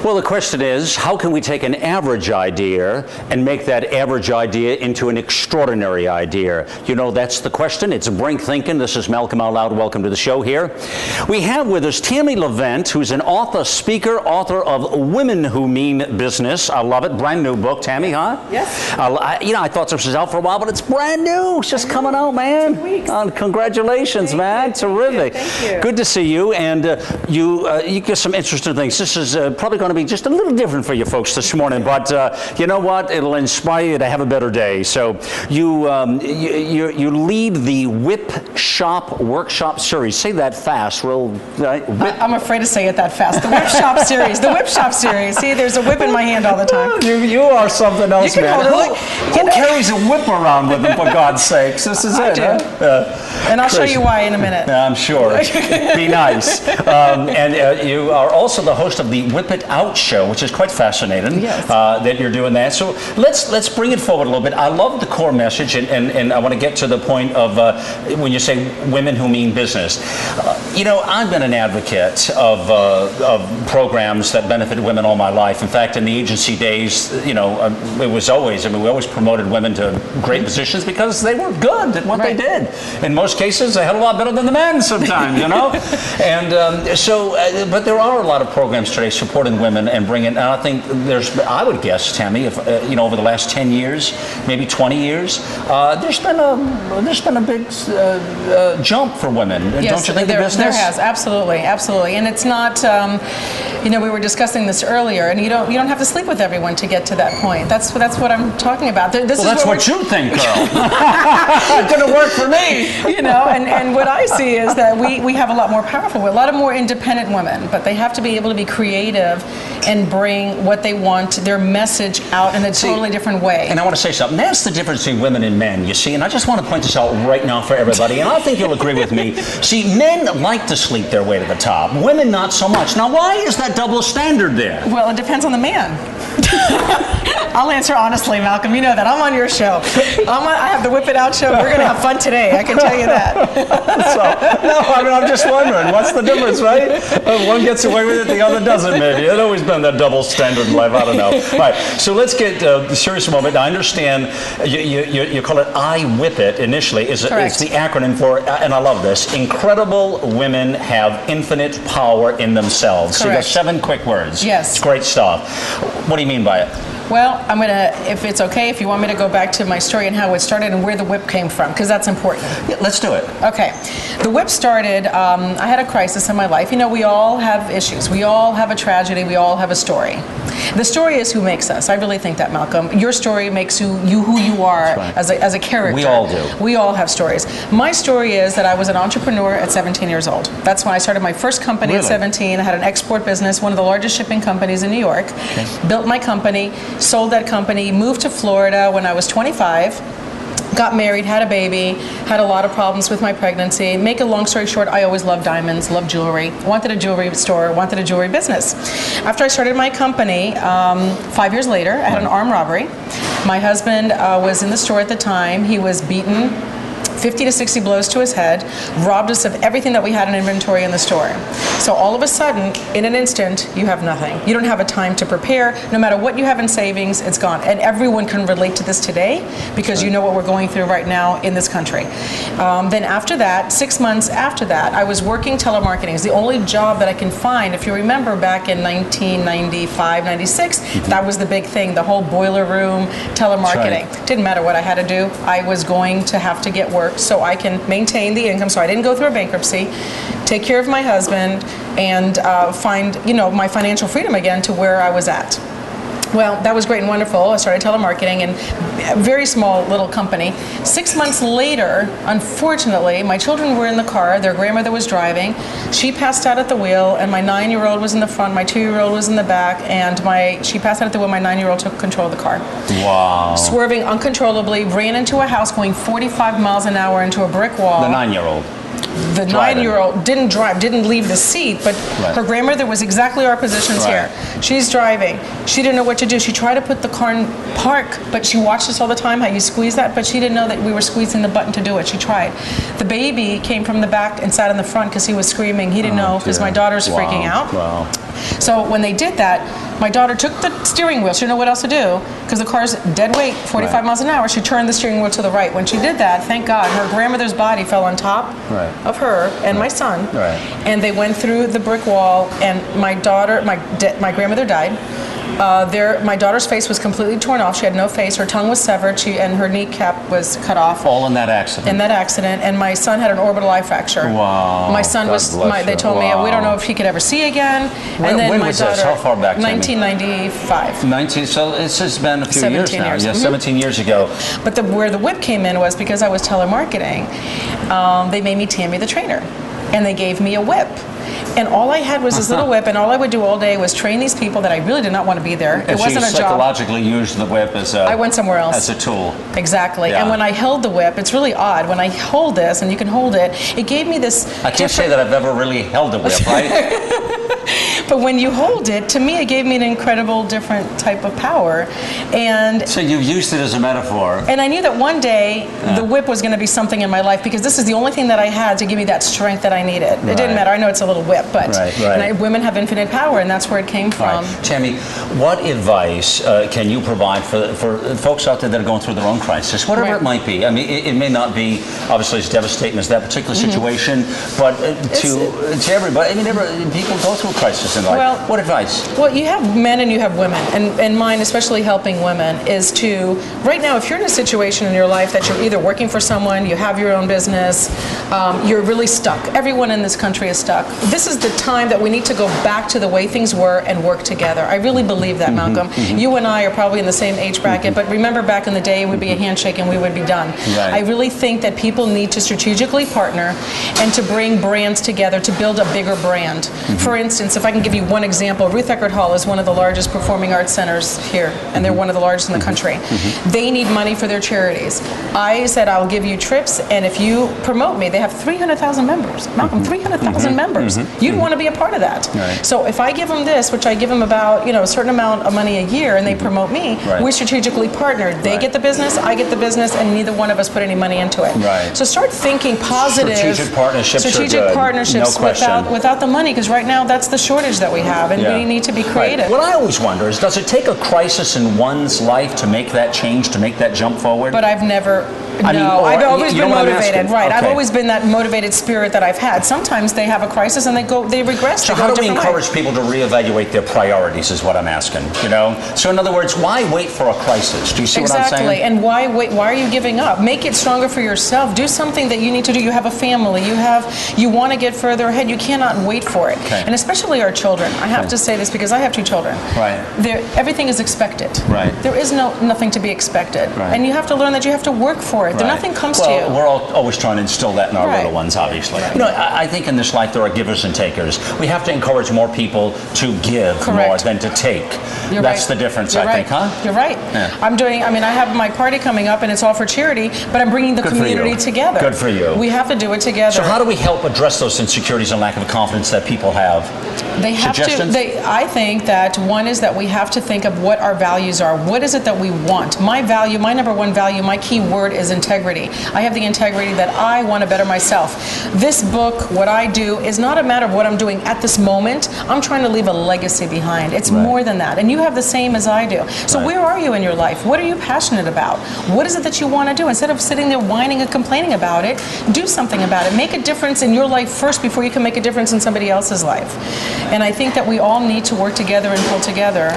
Well, the question is, how can we take an average idea and make that average idea into an extraordinary idea? You know, that's the question. It's Brink Thinking. This is Malcolm Out Loud. Welcome to the show here. We have with us Tammy Levent, who's an author, speaker, author of Women Who Mean Business. I love it. Brand new book. Tammy, huh? Yes. I thought this was out for a while, but it's brand new. It's just coming out, man. 2 weeks. Congratulations, man. Terrific. Thank you. Good to see you. And you get some interesting things. This is probably going to be just a little different for you folks this morning, but you know what? It'll inspire you to have a better day. So you lead the Whip Shop Workshop Series. Say that fast. I'm afraid to say it that fast. The Whip Shop Series. The Whip Shop Series. See, there's a whip in my hand all the time. You are something else, man. Who carries a whip around with them, for God's sakes? This is it, huh? And I'll show you why in a minute. I'm sure. Be nice. And you are also the host of the Whip It Out show, which is quite fascinating. Yes. That you're doing that. So let's bring it forward a little bit. I love the core message, and I want to get to the point of when you say women who mean business. You know, I've been an advocate of programs that benefit women all my life. In fact, in the agency days, you know, it was always, I mean, we always promoted women to great positions because they were good at what they did. In most cases, they had a lot better than the men sometimes, you know? And but there are a lot of programs today supporting women and bringing, and I think I would guess, Tammy, if, you know, over the last 10 years, maybe 20 years, there's been a big jump for women. Yes, don't you think, in business? There has, absolutely, absolutely. And it's not, you know, we were discussing this earlier, and you don't have to sleep with everyone to get to that point. That's what I'm talking about. That's what you think, girl. It didn't work for me. You know, and what I see is that we have a lot more powerful, a lot of more independent women, but they have to be able to be creative and bring what they want, their message out in a totally different way. And I want to say something. That's the difference between women and men, you see, and I just want to point this out right now for everybody, and I think you'll agree with me. See, men like to sleep their way to the top. Women, not so much. Now, why is that double standard there? Well, it depends on the man. I'll answer honestly, Malcolm. You know that. I'm on your show. I have the Whip It Out show. We're going to have fun today. I can tell you that. I'm just wondering, what's the difference, right? One gets away with it, the other doesn't, maybe. It's always been that double standard in life. I don't know. All right, so let's get serious a moment. I understand you call it I Whip It initially. It's the acronym for, and I love this, incredible women have infinite power in themselves. Correct. So you got 7 quick words. Yes. It's great stuff. What do you mean by it? Well, I'm going to, if it's okay, if you want me to go back to my story and how it started and where the whip came from, because that's important. Yeah, let's do it. Okay. The whip started, I had a crisis in my life. You know, we all have issues. We all have a tragedy. We all have a story. The story is who makes us. I really think that, Malcolm. Your story makes you who you are as a character. We all do. We all have stories. My story is that I was an entrepreneur at 17 years old. That's when I started my first company at 17. I had an export business, one of the largest shipping companies in New York. Okay. Built my company, sold that company, moved to Florida when I was 25. Got married, had a baby, had a lot of problems with my pregnancy. Make a long story short, I always loved diamonds, loved jewelry, wanted a jewelry store, wanted a jewelry business. After I started my company, 5 years later, I had an armed robbery. My husband was in the store at the time. He was beaten 50 to 60 blows to his head, robbed us of everything that we had in inventory in the store. So all of a sudden, in an instant, you have nothing. You don't have a time to prepare. No matter what you have in savings, it's gone. And everyone can relate to this today because you know what we're going through right now in this country. Then after that, 6 months after that, I was working telemarketing. It's the only job that I can find. If you remember back in 1995, 96, that was the big thing, the whole boiler room telemarketing. Didn't matter what I had to do. I was going to have to get work so I can maintain the income, so I didn't go through a bankruptcy, take care of my husband, and find, you know, my financial freedom again to where I was at. Well, that was great and wonderful. I started telemarketing in a very small little company. 6 months later, unfortunately, my children were in the car. Their grandmother was driving. She passed out at the wheel, and my 9-year-old was in the front. My 2-year-old was in the back, and she passed out at the wheel. My 9-year-old took control of the car. Wow. Swerving uncontrollably, ran into a house going 45 miles an hour into a brick wall. The 9-year-old. The 9-year-old didn't drive, didn't leave the seat, but her grandmother was exactly our positions here. She's driving. She didn't know what to do. She tried to put the car in park, but she watched us all the time, how you squeeze that, but she didn't know that we were squeezing the button to do it. She tried. The baby came from the back and sat in the front because he was screaming. He didn't know because my daughter's freaking out. So when they did that, my daughter took the steering wheel. She didn't know what else to do because the car's dead weight, 45 miles an hour. She turned the steering wheel to the right. When she did that, thank God, her grandmother's body fell on top of her and my son, and they went through the brick wall. And my daughter, my grandmother died. My daughter's face was completely torn off. She had no face. Her tongue was severed. And her kneecap was cut off. All in that accident. In that accident, and my son had an orbital eye fracture. Wow. My son they told me we don't know if he could ever see again. And then when my was daughter, this? How far back? 1995. So this has been a few years now. Years. Yeah, 17 years ago. But where the whip came in was because I was telemarketing. They made me Tammy the trainer, and they gave me a whip. And all I had was this little whip, and all I would do all day was train these people that I really did not want to be there. And it wasn't a job. Psychologically used the whip as I went somewhere else. as a tool. Exactly. Yeah. And when I held the whip, it's really odd. When I hold this, and you can hold it, it gave me this. I can't say that I've ever really held a whip, right? But when you hold it, to me, it gave me an incredible different type of power. And so you used it as a metaphor. And I knew that one day the whip was going to be something in my life because this is the only thing that I had to give me that strength that I needed. It didn't matter. I know it's a little whip, but women have infinite power, and that's where it came from. Tammy, what advice can you provide for folks out there that are going through their own crisis, whatever it might be? I mean, it may not be obviously as devastating as that particular situation, but to everybody. I mean, people go through crisis in life. Well, what advice? Well, you have men and you have women, and mine, especially helping women, is to, right now, if you're in a situation in your life that you're either working for someone, you have your own business, you're really stuck. Everyone in this country is stuck. This is the time that we need to go back to the way things were and work together. I really believe that, Malcolm. You and I are probably in the same age bracket, but remember back in the day, it would be a handshake and we would be done. I really think that people need to strategically partner and to bring brands together to build a bigger brand. For instance, if I can give you one example, Ruth Eckerd Hall is one of the largest performing arts centers here, and they're one of the largest in the country. They need money for their charities. I said, I'll give you trips, and if you promote me, they have 300,000 members. Malcolm, 300,000 members. You'd want to be a part of that. So if I give them this, which I give them about a certain amount of money a year, and they promote me, we strategically partnered. They get the business, I get the business, and neither one of us put any money into it. So start thinking positive. Strategic partnerships partnerships no question. without the money, because right now that's the shortage that we have, and we need to be creative. What I always wonder is, does it take a crisis in one's life to make that change, to make that jump forward? But I've never. I've always been motivated. I've always been that motivated spirit that I've had. Sometimes they have a crisis and they regress. So how do we encourage people to reevaluate their priorities is what I'm asking, So in other words, why wait for a crisis? Do you see what I'm saying? Exactly. And why wait? Why are you giving up? Make it stronger for yourself. Do something that you need to do. You have a family. You want to get further ahead. You cannot wait for it. And especially our children. I have to say this because I have 2 children. Everything is expected. There is nothing to be expected. And you have to learn that you have to work for it. Nothing comes to you. We're always trying to instill that in our little ones, obviously. I think in this life there are givers and takers. We have to encourage more people to give more than to take. That's the difference, I think, huh? You're right. I have my party coming up, and it's all for charity, but I'm bringing the community together. Good for you. We have to do it together. So how do we help address those insecurities and lack of confidence that people have? They have Suggestions? I think that one is that we have to think of what our values are. What is it that we want? My value, my number one value, my key word is integrity. I have the integrity that I want to better myself. This book, what I do, is not a matter of what I'm doing at this moment. I'm trying to leave a legacy behind. It's more than that. And you have the same as I do. So where are you in your life? What are you passionate about? What is it that you want to do? Instead of sitting there whining and complaining about it, do something about it. Make a difference in your life first before you can make a difference in somebody else's life. And I think that we all need to work together and pull together.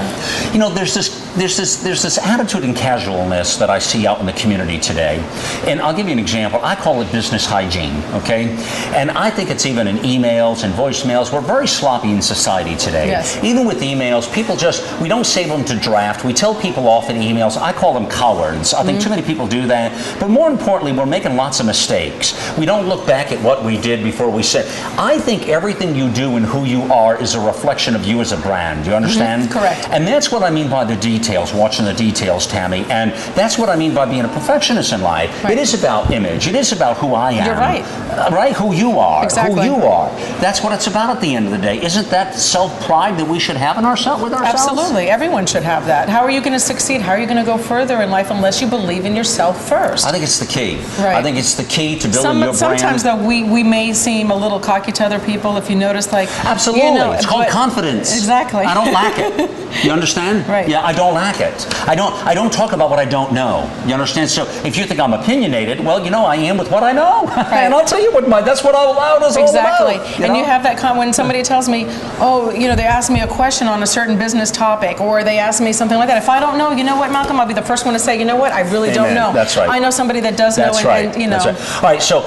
There's this attitude and casualness that I see out in the community today. And I'll give you an example. I call it business hygiene, okay? And I think it's even in emails and voicemails. We're very sloppy in society today. Even with emails, people we don't save them to draft. We tell people off in emails. I call them cowards. I think too many people do that. But more importantly, we're making lots of mistakes. We don't look back at what we did before we said. I think everything you do and who you are is a reflection of you as a brand. Do you understand? Correct. And that's what I mean by the details. details, watching the details, Tammy. And that's what I mean by being a perfectionist in life. Right. It is about image. It is about who I am. You're right. Right? Who you are. Exactly. Who you are. That's what it's about at the end of the day. Isn't that self-pride that we should have in ourselves, with ourselves? Absolutely. Everyone should have that. How are you going to succeed? How are you going to go further in life unless you believe in yourself first? I think it's the key. Right. I think it's the key to building your brand. Sometimes, though, we may seem a little cocky to other people, if you notice, like... Absolutely. You know, it's called confidence. Exactly. I don't lack it. You understand? Right. Yeah, I don't lack it. I don't talk about what I don't know. You understand? So if you think I'm opinionated, well, you know, I am with what I know. Right. And I'll tell you what that's what out loud is all exactly. about. And you have that when somebody tells me, oh, you know, they ask me a question on a certain business topic, or they ask me something like that. If I don't know, you know what, Malcolm, I'll be the first one to say, you know what, I really don't know. That's right. I know somebody that does know. That's right. And, you know. That's right. All right, so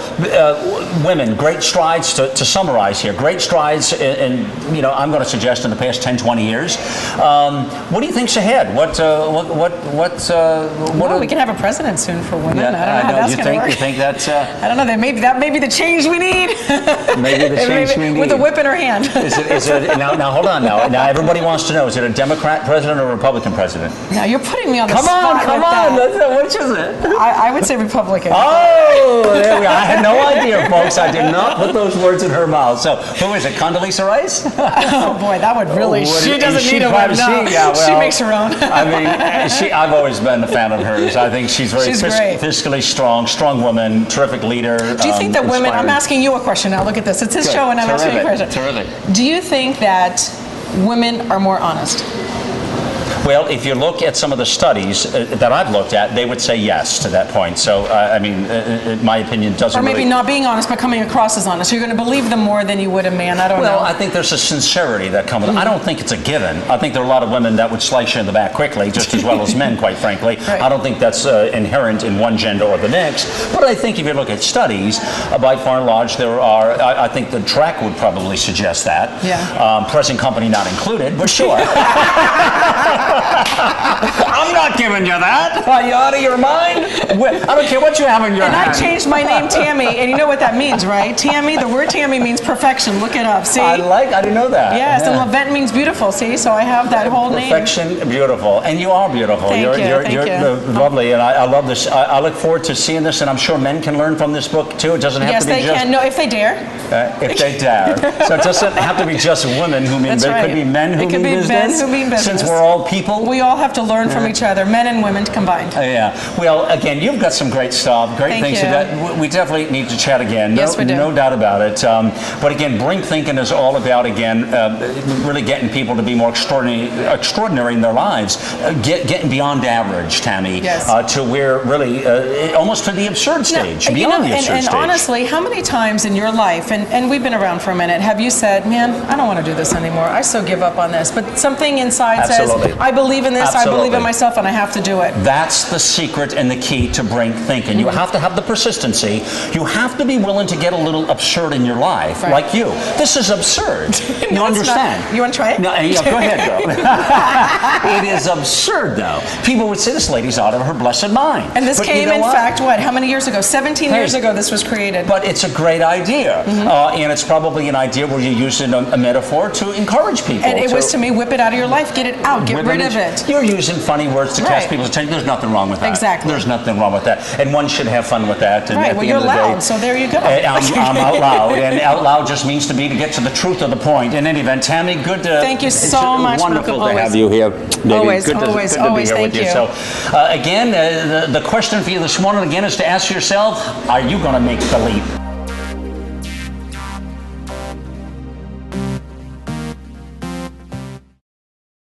women, great strides to summarize here. Great strides in, you know, I'm going to suggest in the past 10, 20 years. What do you think's ahead? Well, we can have a president soon for women. Yeah, I don't know how that's going to work. You think that's... I don't know. That may be the change we need. Maybe the change we need. With a whip in her hand. Is it now hold on now. Now everybody wants to know, is it a Democrat president or a Republican president? Now you're putting me on the spot. Come on. Which is it? I would say Republican. Oh, there we are. I had no idea, folks. I did not put those words in her mouth. So who is it? Condoleezza Rice? Oh boy, that would really... She doesn't need a whip. No. She makes her own. I mean, I've always been a fan of hers. I think she's very fiscally strong woman, terrific leader. Do you think that women... I'm asking you a question now. Look at this. It's his show and I'm asking you a question. Terrific. Do you think that women are more honest? Well, if you look at some of the studies that I've looked at, they would say yes to that point. So, I mean, my opinion doesn't Or maybe really... not being honest, but coming across as honest. You're going to believe them more than you would a man. I don't know. Well, I think there's a sincerity that comes with it. I don't think it's a given. I think there are a lot of women that would slice you in the back quickly, just as well as men, quite frankly. Right. I don't think that's inherent in one gender or the next. But I think if you look at studies, by far and large, there are... I think the track would probably suggest that. Yeah. Present company not included, but sure. I'm not giving you that. Are you out of your mind? I don't care what you have in your hand. And I changed my name Tammy, and you know what that means, right? Tammy, the word Tammy means perfection. Look it up, see? I didn't know that. Yes, and Levent means beautiful, see? So I have that whole name. Perfection, beautiful. And you are beautiful. Thank you. You're lovely, and I love this. I look forward to seeing this, and I'm sure men can learn from this book, too. It doesn't have to be just... Yes, they can. No, if they dare. If they dare. So it doesn't have to be just women who mean business. It could be men who mean business. It could be men who mean business. Since we're all people. We all have to learn from each other, men and women combined. Yeah. Well, again, you've got some great stuff, great things. We definitely need to chat again. Yes, we do. No doubt about it. But again, Bring Thinking is all about, again, really getting people to be more extraordinary in their lives, getting beyond average, Tammy, to where really almost to the absurd stage, beyond the absurd stage. And honestly, how many times in your life, and we've been around for a minute, have you said, man, I don't want to do this anymore. I so give up on this. But something inside says, I believe in this, I believe in myself, and I have to do it. That's the secret and the key to Bring Thinking. You have to have the persistency. You have to be willing to get a little absurd in your life, like you. This is absurd. You understand? You want to try it? No, go ahead, girl. It is absurd, though. People would say this lady's out of her blessed mind. And this came, in fact, how many years ago? 17 years ago this was created. But it's a great idea. And it's probably an idea where you use a metaphor to encourage people. And it was to me, whip it out of your life, get it out, get rid of it. You're using funny words to catch people's attention. There's nothing wrong with that. Exactly. There's nothing wrong with that. And one should have fun with that. And well, you're loud, so there you go. I'm out loud. And out loud just means to get to the truth of the point. In any event, Tammy, good to... Thank you so much. Wonderful to have you here. Always, good to be here with you. So, again, the question for you this morning, again, is to ask yourself, are you going to make the leap?